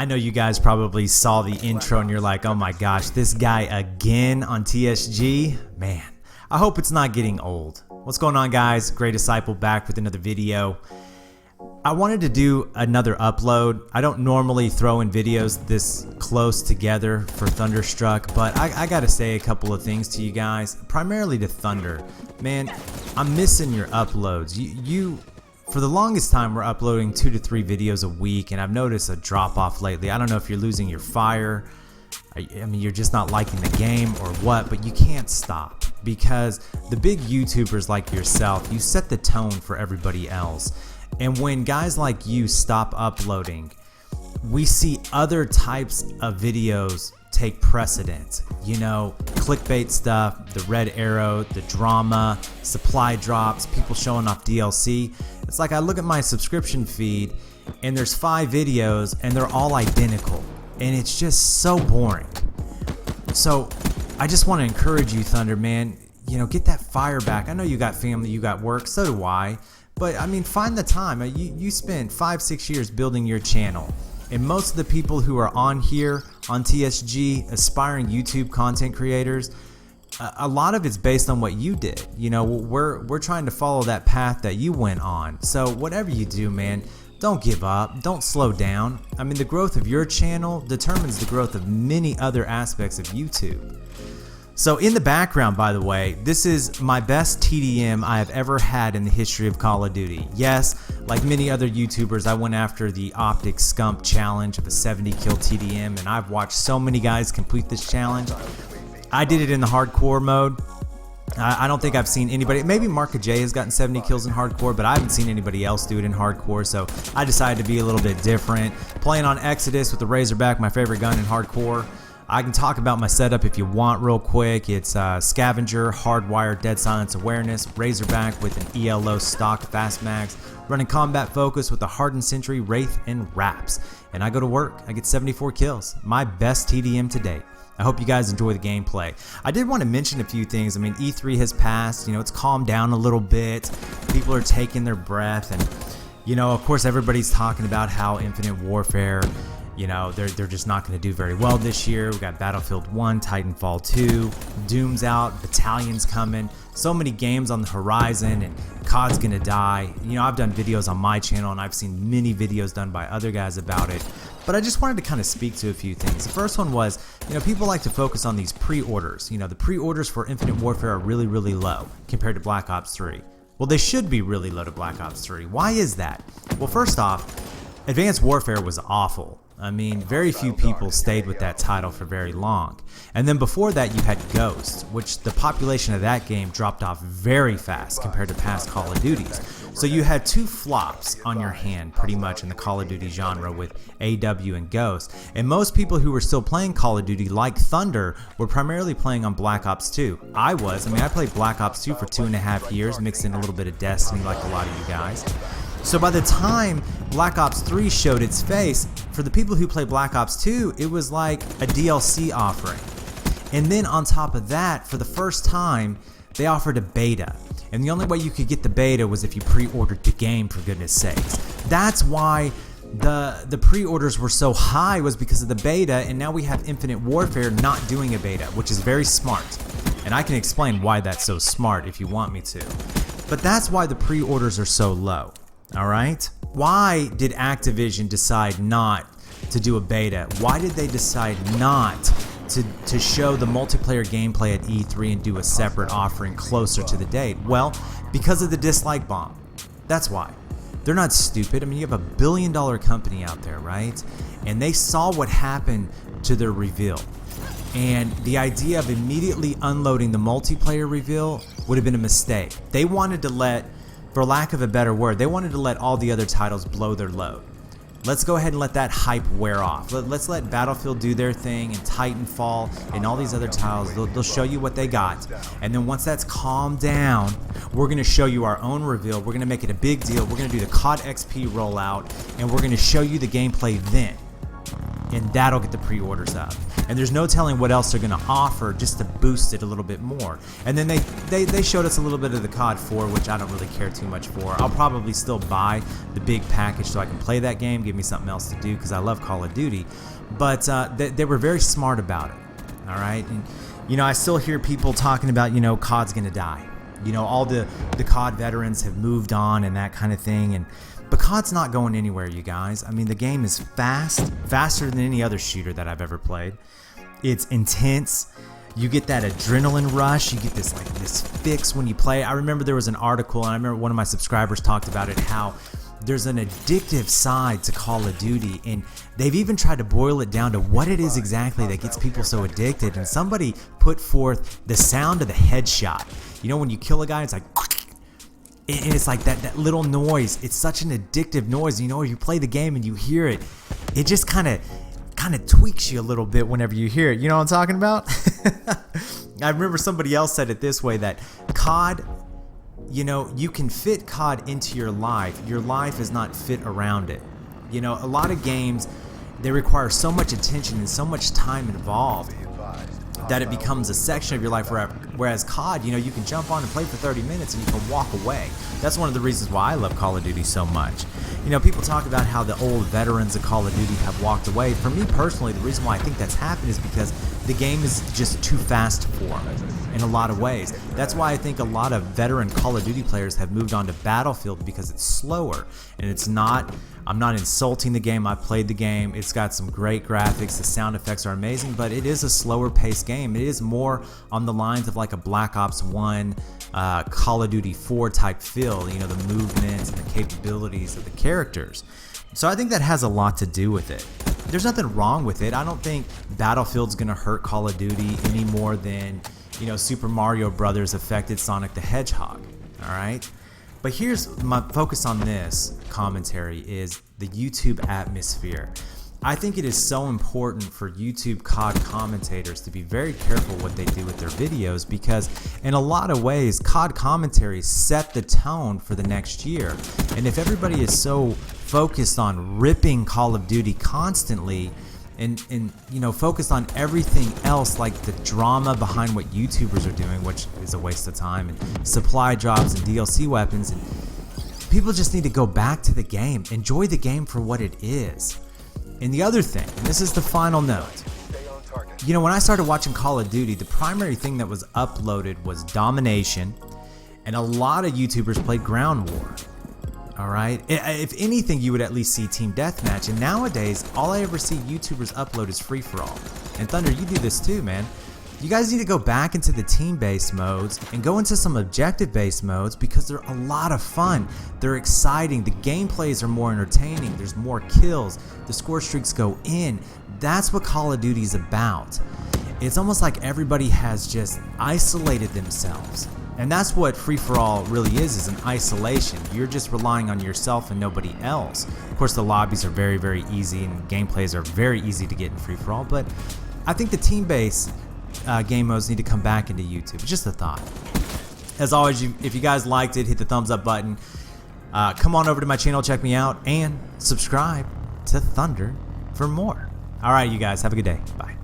I know you guys probably saw the intro and you're like, oh my gosh, this guy again on TSG? Man, I hope it's not getting old. What's going on, guys? Great Disciple back with another video. I wanted to do another upload. I don't normally throw in videos this close together for Thunderstruck, but I gotta say a couple of things to you guys, primarily to Thunder. Man, I'm missing your uploads. You for the longest time, we're uploading 2 to 3 videos a week, and I've noticed a drop off lately. I don't know if you're losing your fire, I mean, you're just not liking the game or what, but you can't stop because the big YouTubers like yourself, you set the tone for everybody else. And when guys like you stop uploading, we see other types of videos take precedence. You know, clickbait stuff, the red arrow, the drama, supply drops, people showing off DLC. It's like I look at my subscription feed and there's 5 videos and they're all identical. And it's just so boring. So I just want to encourage you, Thunder, man, you know, get that fire back. I know you got family, you got work, so do I. But I mean, find the time. You spent 5-6 years building your channel. And most of the people who are on here on TSG, aspiring YouTube content creators, a lot of it's based on what you did. You know, we're trying to follow that path that you went on. So whatever you do, man, don't give up. Don't slow down. I mean, the growth of your channel determines the growth of many other aspects of YouTube. So in the background, by the way, this is my best TDM I have ever had in the history of Call of Duty. Yes, like many other YouTubers, I went after the OpTic Scumpii challenge of a 70 kill TDM, and I've watched so many guys complete this challenge. I did it in the hardcore mode. I don't think I've seen anybody, maybe Marka J has gotten 70 kills in hardcore, but I haven't seen anybody else do it in hardcore, so I decided to be a little bit different. Playing on Exodus with the Razorback, my favorite gun in hardcore. I can talk about my setup if you want real quick. It's Scavenger, Hardwire, Dead Silence Awareness, Razorback with an ELO stock fast mags, running combat focus with a Hardened Sentry, Wraith, and Wraps. And I go to work. I get 74 kills. My best TDM to date. I hope you guys enjoy the gameplay. I did want to mention a few things. I mean, E3 has passed. You know, it's calmed down a little bit. People are taking their breath. And, you know, of course, everybody's talking about how Infinite Warfare, you know, they're just not going to do very well this year. We got Battlefield 1, Titanfall 2, Doom's out, Battalion's coming, so many games on the horizon, and COD's going to die. You know, I've done videos on my channel, and I've seen many videos done by other guys about it. But I just wanted to kind of speak to a few things. The first one was, you know, people like to focus on these pre-orders. You know, the pre-orders for Infinite Warfare are really, really low compared to Black Ops 3. Well, they should be really low to Black Ops 3. Why is that? Well, first off, Advanced Warfare was awful. I mean, very few people stayed with that title for very long. And then before that, you had Ghost, which the population of that game dropped off very fast compared to past Call of Duties. So you had 2 flops on your hand pretty much in the Call of Duty genre with AW and Ghost. And most people who were still playing Call of Duty, like Thunder, were primarily playing on Black Ops 2. I played Black Ops 2 for 2.5 years, mixed in a little bit of Destiny like a lot of you guys. So by the time Black Ops 3 showed its face, for the people who play Black Ops 2, it was like a DLC offering. And then on top of that, for the first time, they offered a beta. And the only way you could get the beta was if you pre-ordered the game, for goodness sakes. That's why the pre-orders were so high, was because of the beta, and now we have Infinite Warfare not doing a beta, which is very smart. And I can explain why that's so smart if you want me to. But that's why the pre-orders are so low. Alright? Why did Activision decide not to do a beta? Why did they decide not to show the multiplayer gameplay at E3 and do a separate offering closer to the date? Well, because of the dislike bomb. That's why. They're not stupid. I mean, you have $1 billion company out there, right? And they saw what happened to their reveal. And the idea of immediately unloading the multiplayer reveal would have been a mistake. They wanted to let, for lack of a better word, they wanted to let all the other titles blow their load. Let's go ahead and let that hype wear off. Let's let Battlefield do their thing, and Titanfall and all these other titles. They'll show you what they got. And then once that's calmed down, we're going to show you our own reveal. We're going to make it a big deal. We're going to do the COD XP rollout, and we're going to show you the gameplay then. And that'll get the pre-orders up. and there's no telling what else they're going to offer just to boost it a little bit more. And then they showed us a little bit of the COD 4, which I don't really care too much for. I'll probably still buy the big package so I can play that game, give me something else to do, because I love Call of Duty. But they were very smart about it. All right, and you know, I still hear people talking about, you know, COD's gonna die. You know, all the COD veterans have moved on and that kind of thing, but COD's not going anywhere, you guys. I mean, the game is faster than any other shooter that I've ever played. It's intense. You get that adrenaline rush. You get this fix when you play. I remember there was an article, and I remember one of my subscribers talked about it, how there's an addictive side to Call of Duty, and they've even tried to boil it down to what it is exactly that gets people so addicted. And somebody put forth the sound of the headshot. You know, when you kill a guy, it's like, and it's like that little noise. It's such an addictive noise. You know, you play the game and you hear it, it just kind of tweaks you a little bit whenever you hear it. You know what I'm talking about? I remember somebody else said it this way, that COD, you know, you can fit COD into your life. Your life is not fit around it. You know, a lot of games, they require so much attention and so much time involved that it becomes a section of your life, whereas COD, you know, you can jump on and play for 30 minutes and you can walk away. That's one of the reasons why I love Call of Duty so much. You know, people talk about how the old veterans of Call of Duty have walked away. For me personally, the reason why I think that's happened is because the game is just too fast for them in a lot of ways. That's why I think a lot of veteran Call of Duty players have moved on to Battlefield, because it's slower, and it's not, I'm not insulting the game. I played the game. It's got some great graphics. The sound effects are amazing, but it is a slower paced game. It is more on the lines of like a Black Ops 1, Call of Duty 4 type feel, you know, the movements and the capabilities of the characters. So I think that has a lot to do with it. There's nothing wrong with it. I don't think Battlefield's gonna hurt Call of Duty any more than, you know, Super Mario Brothers affected Sonic the Hedgehog. All right. But here's my focus on this commentary is the YouTube atmosphere. I think it is so important for YouTube COD commentators to be very careful what they do with their videos, because in a lot of ways, COD commentaries set the tone for the next year. And if everybody is so focused on ripping Call of Duty constantly, and you know, focused on everything else, like the drama behind what YouTubers are doing, which is a waste of time, and supply drops and DLC weapons, and people just need to go back to the game, enjoy the game for what it is. And the other thing, and this is the final note, you know, when I started watching Call of Duty, the primary thing that was uploaded was domination, and a lot of YouTubers played ground war. All right. If anything, you would at least see team deathmatch. And nowadays, all I ever see YouTubers upload is free for all. And Thunder, you do this too, man. You guys need to go back into the team-based modes and go into some objective-based modes, because they're a lot of fun. They're exciting. The gameplays are more entertaining. There's more kills. The score streaks go in. That's what Call of Duty is about. It's almost like everybody has just isolated themselves. And that's what free-for-all really is an isolation. You're just relying on yourself and nobody else. Of course, the lobbies are very, very easy, and gameplays are very easy to get in free-for-all, but I think the team-based game modes need to come back into YouTube. It's just a thought. As always, if you guys liked it, hit the thumbs up button. Come on over to my channel, check me out, and subscribe to Thunder for more. All right, you guys, have a good day. Bye.